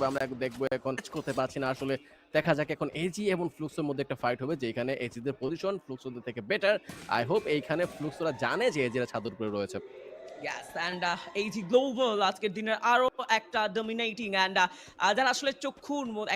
আমরা দেখবো এখন করতে পারছি না আসলে। দেখা যাক এখন এজি এবং ফ্লুক্সের মধ্যে একটা ফাইট হবে যেখানে এজিদের পজিশন ফ্লুক্সদের থেকে বেটার। আই হোপ এইখানে ফ্লুক্সরা জানে যে এজিরা ছাদের উপরে রয়েছে। Yes, and AG Global আজকের দিনের আরো একটা ডমিনেটিং অ্যান্ড যারা আসলে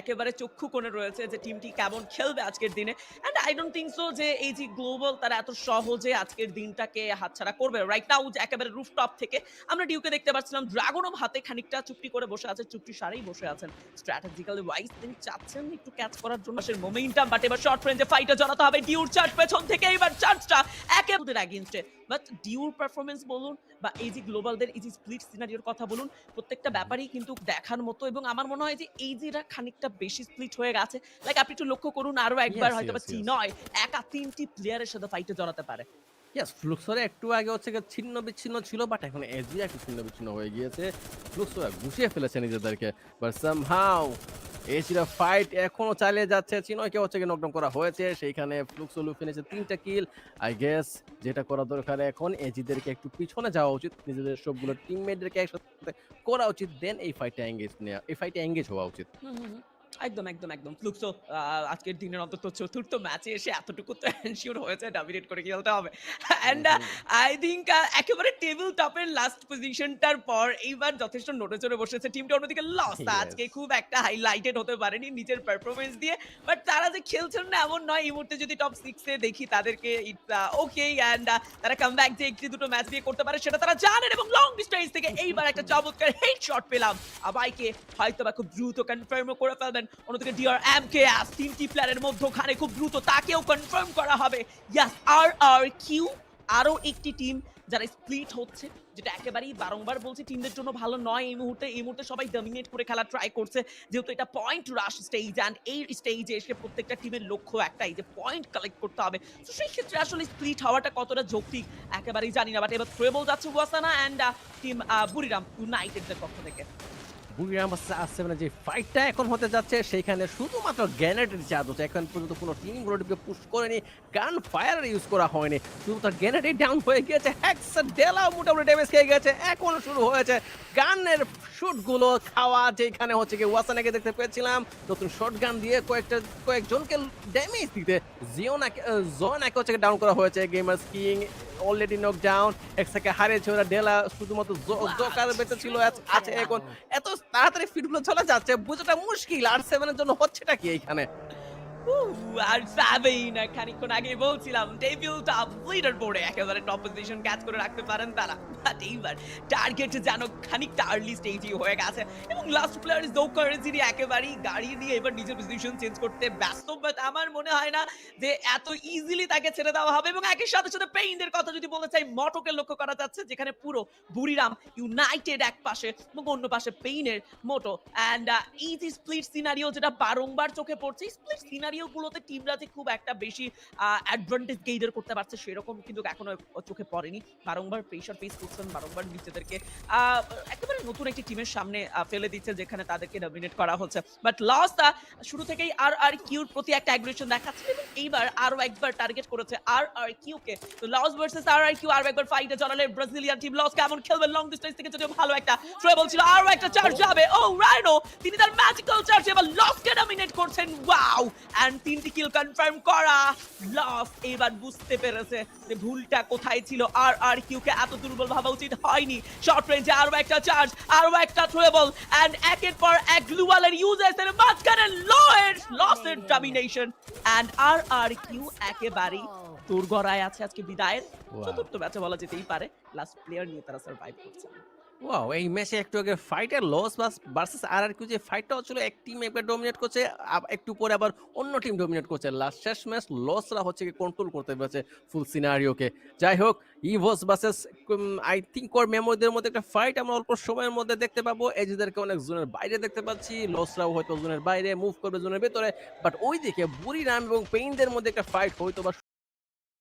একেবারে চক্ষু কোণে রয়েছে যে টিমটি কেমন খেলবে আজকের দিনে। And I don't think so যে AG Global তারা এত সহজে আজকের দিনটাকে হাতছাড়া করবে। রাইট নাও যে একেবারে রুফটপ থেকে আমরা ডিউকে দেখতে পাচ্ছিলাম ড্রাগনও হাতে খানিকটা চুপটি করে বসে আছে, চুপটি সারেই বসে আছেন। স্ট্র্যাটেজিক্যালি ওয়াইজ তিনি চাচ্ছেন একটু ক্যাচ করার জন্য সে মোমেন্টাম, বাট এবার শর্ট রেঞ্জে ফাইটে জড়াতে হবে। ডিউর চার্জ পেছন থেকে এবার চার্জটা একেবারে এগেইনস্টে। বাট ডিউর পারফরম্যান্স বলুন বা এজি গ্লোবালদের এই যে স্প্লিট সিনারিওর কথা বলুন, প্রত্যেকটা ব্যাপারেই কিন্তু দেখার মতো এবং আমার মনে হয় যে এইজিরা খানিকটা বেশি স্প্লিট হয়ে গেছে। লাইক আপনি একটু লক্ষ্য করুন আরো একবার ইয়েস, হয়তোবা ইয়েস, ইয়েস। চিনয় একা ৩ টি প্লেয়ারের সাথে ফাইটে জড়াতে পারে। ইয়েস, ফ্লুক্সরা একটু আগে হচ্ছে গিয়ে ছিন্ন-বিচ্ছিন্ন ছিল বাট এখন এজি একটু ছিন্ন-বিচ্ছিন্ন হয়ে গিয়েছে। ফ্লুক্সরা গুছিয়ে ফেলেছে নিজেদেরকে। বাট সামহাউ এজিরা ফাইট এখনো চালিয়ে যাচ্ছে। চিনয়কে হচ্ছে গিয়ে নকডাউন করা হয়েছে। সেইখানে ফ্লুক্স লুফে নিয়েছে ৩ টা কিল। আই গেস যেটা করা দরকার এখন এজিদেরকে একটু পিছনে যাওয়া উচিত। নিজেদের সবগুলো টিমমেটদেরকে একসাথে করা উচিত। দেন এই ফাইটে এঙ্গেজ হওয়া উচিত। হুম, হুম, হুম। একদম, একদম, একদম। ফ্লুক্সও আজকের দিনের অন্তত চতুর্থ ম্যাচে এসে এতটুকু তো এনশিওর হয়েছে ডমিনেট করে খেলতে হবে। হুম, অ্যান্ড হুম। আই থিংক একেবারে টেবল টপের লাস্ট পজিশনটার পর এইবার যথেষ্ট নড়ে চড়ে বসেছে টিমটা। অন্যদিকে লস আজকে ইয়েস। খুব একটা হাইলাইটেড হতে পারেনি নিজের পারফরম্যান্স দিয়ে। বাট তারা যে খেলছেন না এমন নয়। এই মুহূর্তে যদি টপ 6 এ দেখি তাদেরকে ইটস ওকে অ্যান্ড তারা কামব্যাক যে ১ ২ ম্যাচ দিয়ে করতে পারে সেটা তারা জানেন এবং লং ডিসটেন্স থেকে এইবার একটা চমৎকার হেডশট পেলাম। আবাইকে হয়তোবা খুব দ্রুত কনফার্মও করে ফেলবেন। অন্যদিকে DRMKS ৩ টি প্লেয়ারের মধ্যখানে খুব দ্রুত তাকেও কনফার্ম করা হবে। ইয়াস, RRQ আরো একটি টিম যারা স্প্লিট হচ্ছে, যেটা একেবারেই বারংবার বলছি টিমদের জন্য ভালো নয় এই মুহূর্তে। এই মুহূর্তে সবাই ডমিনেট করে খেলা ট্রাই করছে। যেহেতু এটা পয়েন্ট রাশ স্টেজ অ্যান্ড এই স্টেজে এসে প্রত্যেকটা টিমের লক্ষ্য একটাই যে পয়েন্ট কালেক্ট করতে হবে। তো সেই ক্ষেত্রে আসলে স্প্লিট হওয়াটা কতটা যৌক্তিক একেবারেই জানি না। বাট এবার থ্রোবল যাচ্ছে ওয়াসানা অ্যান্ড টিম বুরিরাম ইউনাইটেডদের পক্ষ থেকে। বুড়িরাম ভার্সেস আর7 এর যে ফাইটটা এখন হতে যাচ্ছে সেইখানে শুধুমাত্র গ্রেনেডের চার্জ হচ্ছে। এখন পর্যন্ত কোনো টিম ব্রোডিকে পুশ করেনি, গান ফায়ার ইউজ করা হয়নি, শুধুমাত্র গ্রেনেডই ডাউন হয়ে গিয়েছে। হেক্সাডেলাও মোটামুটি ড্যামেজ খেয়ে গেছে। এখন শুরু হয়েছে গানের শুটগুলো খাওয়া, যেখানে হচ্ছে কি ওয়াসানাকে দেখতে পেয়েছিলাম নতুন শটগান দিয়ে কয়েকজনকে ড্যামেজ দিতে। জোনাকে হচ্ছে ডাউন করা হয়েছে। Gamers king already knock down. এক্সাকে হারিয়েছে ওরা। ডেলা শুধুমাত্র জোকার বেঁচে ছিল আছে এখন। এত তাড়াতাড়ি ফিটগুলো চলে যাচ্ছে বোঝাটা মুশকিল। আর7 এর জন্য হচ্ছেটা কি এইখানে? আর সাবেই না খানিকক্ষণ আগে বলছিলাম টেবিল টপ লিডার বোর্ডে একেবারে টপ পজিশন ক্যাচ করে রাখতে পারেন তারা। বাট এইবার টার্গেট যেন খানিকটা আর্লি স্টেজই হয়ে গেছে এবং লাস্ট প্লেয়ার ইজ জোকার যিনি একেবারেই গাড়ি নিয়ে এবার নিজের পজিশন চেঞ্জ করতে ব্যস্ত। বাট আমার মনে হয় না যে এত ইজিলি তাকে ছেড়ে দেওয়া হবে এবং একই সাথে সাথে পেইনের কথা যদি বলতে চাই মটোকে লক্ষ্য করা যাচ্ছে যেখানে পুরো বুড়িরাম ইউনাইটেড এক পাশে এবং অন্য পাশে পেইনের মোটো অ্যান্ড এই যে স্প্লিট সিনারিও যেটা বারংবার চোখে পড়ছে স্প্লিট সিনারিও গুলোতে টিমরা যে খুব একটা বেশি অ্যাডভান্টেজ গেইনার করতে পারছে সেরকম কিন্তু এখনো চোখে পড়েনি। বারংবার প্রেশার ফেস করছেন, বারংবার নিজেদেরকে আহ, একেবারে নতুন একটি টিমের সামনে ফেলে দিচ্ছে যেখানে তাদেরকে ডমিনেট করা হচ্ছে। বাট লস শুরু থেকেই আর কিউর প্রতি একটা অ্যাগ্রেশন দেখাচ্ছে এবং এইবার আরো একবার টার্গেট করেছে আর কিউ কে। তো লস ভার্সেস আর কিউ আরো একবার ফাইটে জড়ালে ব্রাজিলিয়ান টিম। লস কেমন খেলবেন লং ডিস্টেন্স থেকে, যদিও ভালো একটা ট্রেবল ছিল। আরো একটা চার্জ যাবে। ও রাইনো তিনি তার ম্যাজিক্যাল চার্জ এবার লসকে ডমিনেট করছেন। ওয়াও, এন্ড 3টি কিল কনফার্ম করা। লস এবার বুঝতে পেরেছে যে ভুলটা কোথায় ছিল। আর কিউ কে এত দুর্বল ভাবা উচিত হয়নি। শর্ট রেঞ্জে আরো একটা চার্জ, আরো একটা থ্রোবল এন্ড একের পর এক গ্লুয়ালের ইউজার্স এর মাঝখানে লসের ডমিনেশন এন্ড আর কিউ একেবারেই তোরগড়ায় আছে আজকে বিদায়ের ওয়াও। চতুর্থ ম্যাচে বলা যেতেই পারে। লাস্ট প্লেয়ার নিয়ে তারা সার্ভাইভ করছে। ওয়াও! এই ম্যাচে একটু আগে ফাইটার লস ভার্সেস আরআরকিউ যে ফাইটটা হচ্ছিল, এক টিম একবার ডমিনেট করছে, একটু পরে আবার অন্য টিম ডমিনেট করছে। লাস্ট শেষ ম্যাচ লসরা হচ্ছে কি কন্ট্রোল করতে পেরেছে ফুল সিনারিওকে। যাই হোক, ইভোস ভার্সেস আই থিংক ওর মেমোরিদের মধ্যে একটা ফাইট আমরা অল্প সময়ের মধ্যে দেখতে পাবো। এজিদেরকে অনেক জোনের বাইরে দেখতে পাচ্ছি, লসরাও হয়তো জোনের বাইরে মুভ করবে জোনের ভেতরে। বাট ওইদিকে বুড়িরাম এবং পেইনদের মধ্যে একটা ফাইট হয়তো বা